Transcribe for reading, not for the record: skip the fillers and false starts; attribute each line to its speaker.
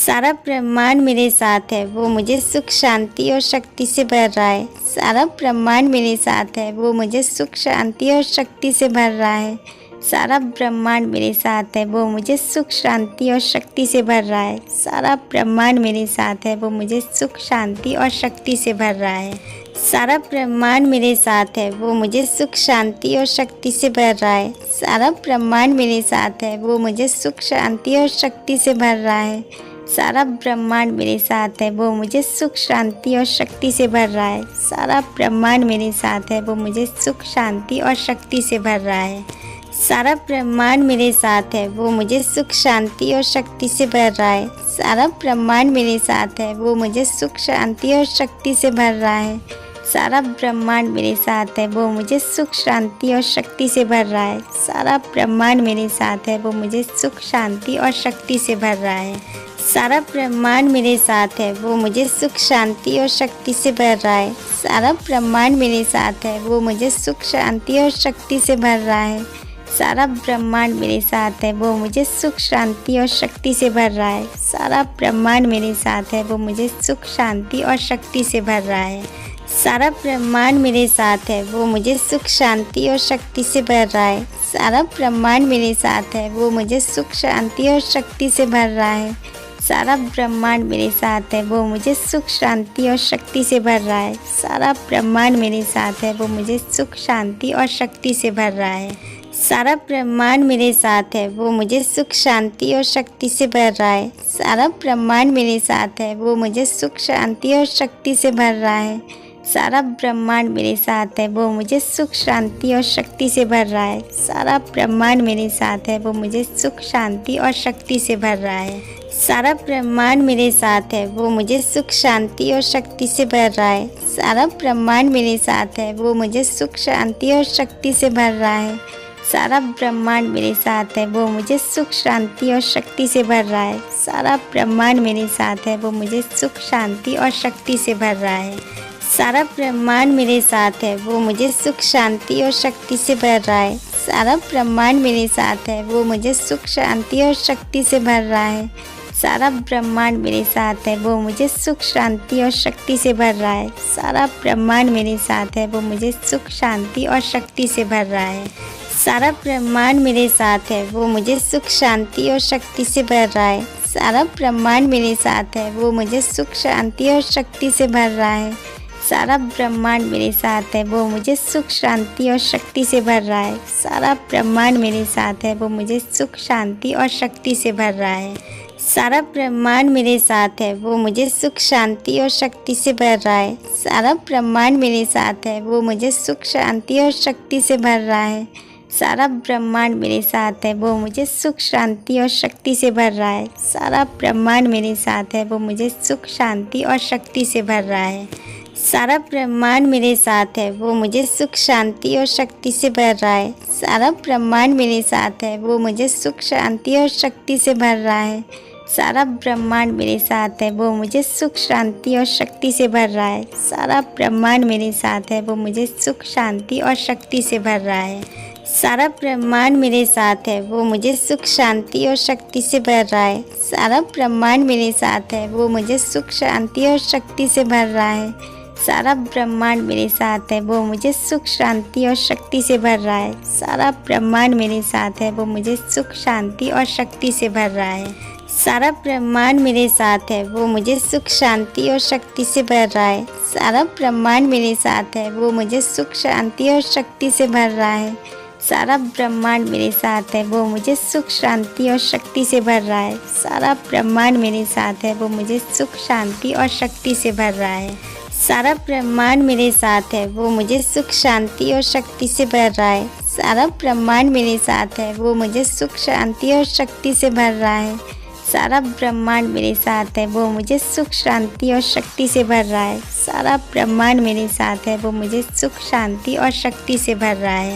Speaker 1: सारा ब्रह्मांड मेरे साथ है, वो मुझे सुख शांति और शक्ति से भर रहा है। सारा ब्रह्मांड मेरे साथ है, वो मुझे सुख शांति और शक्ति से भर रहा है। सारा ब्रह्मांड मेरे साथ है, वो मुझे सुख शांति और शक्ति से भर रहा है। सारा ब्रह्मांड मेरे साथ है, वो मुझे सुख शांति और शक्ति से भर रहा है। सारा ब्रह्मांड मेरे साथ है, वो मुझे सुख शांति और शक्ति से भर रहा है। सारा ब्रह्मांड मेरे साथ है, वो मुझे सुख शांति और शक्ति से भर रहा है। सारा ब्रह्मांड मेरे साथ है, वो मुझे सुख शांति और शक्ति से भर रहा है। सारा ब्रह्मांड मेरे साथ है, वो मुझे सुख शांति और शक्ति से भर रहा है। सारा ब्रह्मांड मेरे साथ है, वो मुझे सुख शांति और शक्ति से भर रहा है। सारा ब्रह्मांड मेरे साथ है, वो मुझे सुख शांति और शक्ति से भर रहा है। सारा ब्रह्मांड मेरे साथ है, वो मुझे सुख शांति और शक्ति से भर रहा है। सारा ब्रह्मांड मेरे साथ है, वो मुझे सुख शांति और शक्ति से भर रहा है। सारा ब्रह्मांड मेरे साथ है, वो मुझे सुख शांति और शक्ति से भर रहा है। सारा ब्रह्मांड मेरे साथ है, वो मुझे सुख शांति और शक्ति से भर रहा है। सारा ब्रह्मांड मेरे साथ है, वो मुझे सुख शांति और शक्ति से भर रहा है। सारा ब्रह्मांड मेरे साथ है, वो मुझे सुख शांति और शक्ति से भर रहा है। सारा ब्रह्मांड मेरे साथ है, वो मुझे सुख शांति और शक्ति से भर रहा है। सारा ब्रह्मांड मेरे साथ है, वो मुझे सुख शांति और शक्ति से भर रहा है। सारा ब्रह्मांड मेरे साथ है, वो मुझे सुख शांति और शक्ति से भर रहा है। सारा ब्रह्मांड मेरे साथ है, वो मुझे सुख शांति और शक्ति से भर रहा है। सारा ब्रह्मांड मेरे साथ है, वो मुझे सुख शांति और शक्ति से भर रहा है। सारा ब्रह्मांड मेरे साथ है, वो मुझे सुख शांति और शक्ति से भर रहा है। सारा ब्रह्मांड मेरे साथ है, वो मुझे सुख शांति और शक्ति से भर रहा है। सारा ब्रह्मांड मेरे साथ है, वो मुझे सुख शांति और शक्ति से भर रहा है। सारा ब्रह्मांड मेरे साथ है, वो मुझे सुख शांति और शक्ति से भर रहा है। सारा ब्रह्मांड मेरे साथ है, वो मुझे सुख शांति और शक्ति से भर रहा है। सारा ब्रह्मांड मेरे साथ है, वो मुझे सुख शांति और शक्ति से भर रहा है। सारा ब्रह्मांड मेरे साथ है, वो मुझे सुख शांति और शक्ति से भर रहा है। सारा ब्रह्मांड मेरे साथ है, वो मुझे सुख शांति और शक्ति से भर रहा है। सारा ब्रह्मांड मेरे साथ है, वो मुझे सुख शांति और शक्ति से भर रहा है। सारा ब्रह्मांड मेरे साथ है, वो मुझे सुख शांति और शक्ति से भर रहा है। सारा ब्रह्मांड मेरे साथ है, वो मुझे सुख शांति और शक्ति से भर रहा है। सारा ब्रह्मांड मेरे साथ है, वो मुझे सुख शांति और शक्ति से भर रहा है। सारा ब्रह्मांड मेरे साथ है, वो मुझे सुख शांति और शक्ति से भर रहा है। सारा ब्रह्मांड मेरे साथ है, वो मुझे सुख शांति और शक्ति से भर रहा है। सारा ब्रह्मांड मेरे साथ है, वो मुझे सुख शांति और शक्ति से भर रहा है। सारा ब्रह्मांड मेरे साथ है, वो मुझे सुख शांति और शक्ति से भर रहा है। सारा ब्रह्मांड मेरे साथ है, वो मुझे सुख शांति और शक्ति से भर रहा है। सारा ब्रह्मांड मेरे साथ है, वो मुझे सुख शांति और शक्ति से भर रहा है। सारा ब्रह्मांड मेरे साथ है, वो मुझे सुख शांति और शक्ति से भर रहा है। सारा ब्रह्मांड मेरे साथ है, वो मुझे सुख शांति और शक्ति से भर रहा है। सारा ब्रह्मांड मेरे साथ है, वो मुझे सुख शांति और शक्ति से भर रहा है। सारा ब्रह्मांड मेरे साथ है, वो मुझे सुख शांति और शक्ति से भर रहा है। सारा ब्रह्मांड मेरे साथ है, वो मुझे सुख शांति और शक्ति से भर रहा है। सारा ब्रह्मांड मेरे साथ है, वो मुझे सुख शांति और शक्ति से भर रहा है। सारा ब्रह्मांड मेरे साथ है, वो मुझे सुख शांति और शक्ति से भर रहा है। सारा ब्रह्मांड मेरे साथ है, वो मुझे सुख शांति और शक्ति से भर रहा है। सारा ब्रह्मांड मेरे साथ है, वो मुझे सुख शांति और शक्ति से भर रहा है। सारा ब्रह्मांड मेरे साथ है, वो मुझे सुख शांति और शक्ति से भर रहा है। सारा ब्रह्मांड मेरे साथ है, वो मुझे सुख शांति और शक्ति से भर रहा है। सारा ब्रह्मांड मेरे साथ है, वो मुझे सुख शांति और शक्ति से भर रहा है। सारा ब्रह्मांड मेरे साथ है, वो मुझे सुख शांति और शक्ति से भर रहा है। सारा ब्रह्मांड मेरे साथ है, वो मुझे सुख शांति और शक्ति से भर रहा है। सारा ब्रह्मांड मेरे साथ है, वो मुझे सुख शांति और शक्ति से भर रहा है। सारा ब्रह्मांड मेरे साथ है, वो मुझे सुख शांति और शक्ति से भर रहा है। सारा ब्रह्मांड मेरे साथ है, वो मुझे सुख शांति और शक्ति से भर रहा है।